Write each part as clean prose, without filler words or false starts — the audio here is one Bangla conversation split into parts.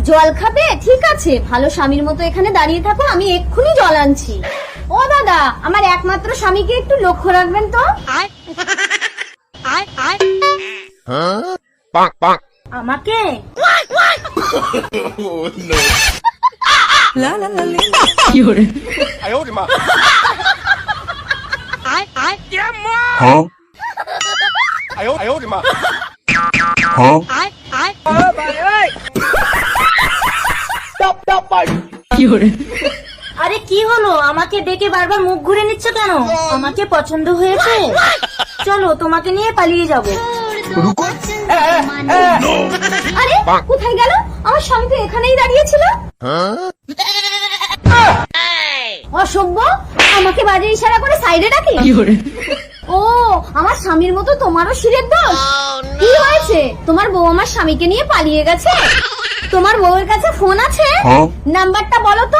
জল খাবে? ঠিক আছে, ভালো স্বামীর মতো এখানে দাঁড়িয়ে থাকো, আমি এক্ষুনি জল আনছি। ও দাদা, আমার একমাত্র স্বামীকে একটু লক্ষ্য রাখবেন তো। আমাকে আরে কি হলো, আমাকে ডেকে বারবার মুখ ঘুরে নিচ্ছ কেন? আমাকে পছন্দ হয়েছে? চলো, তোমাকে নিয়ে পালিয়ে যাবো। আরে কোথায় গেল? আমার স্বামী তো এখানেই দাঁড়িয়ে ছিল। অসভ্য, আমাকে বাজে ইশারা করে সাইডে ডাকে। ও, আমার স্বামীর মতো তোমারও শিরের দোষ? কি হয়েছে? তোমার বউ আমার স্বামীকে নিয়ে পালিয়ে গেছে? তোমার বউয়ের কাছে ফোন আছে? নাম্বারটা বলো তো।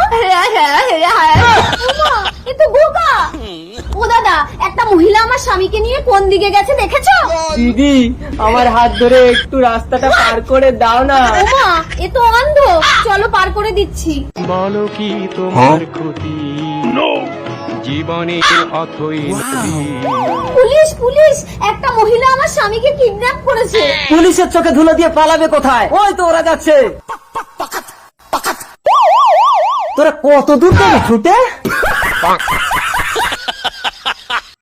ওমা, এ তো বোকা। ও দাদা, একটা মহিলা আমার স্বামীকে নিয়ে কোন দিকে গেছে দেখেছো? দিদি, আমার হাত ধরে একটু রাস্তাটা পার করে দাও না। ওমা, এ তো অন্ধ। চলো, পার করে দিচ্ছি। বলো কি তোমার ক্ষতি জীবনের অথই নদী। পুলিশ পুলিশ, একটা মহিলা আমার স্বামীকে কিডন্যাপ করেছে। পুলিশের চোখে ধুলো দিয়ে পালাবে কোথায়? ওই তো ওরা যাচ্ছে। তোরা কত দূর যাবি ছুটে?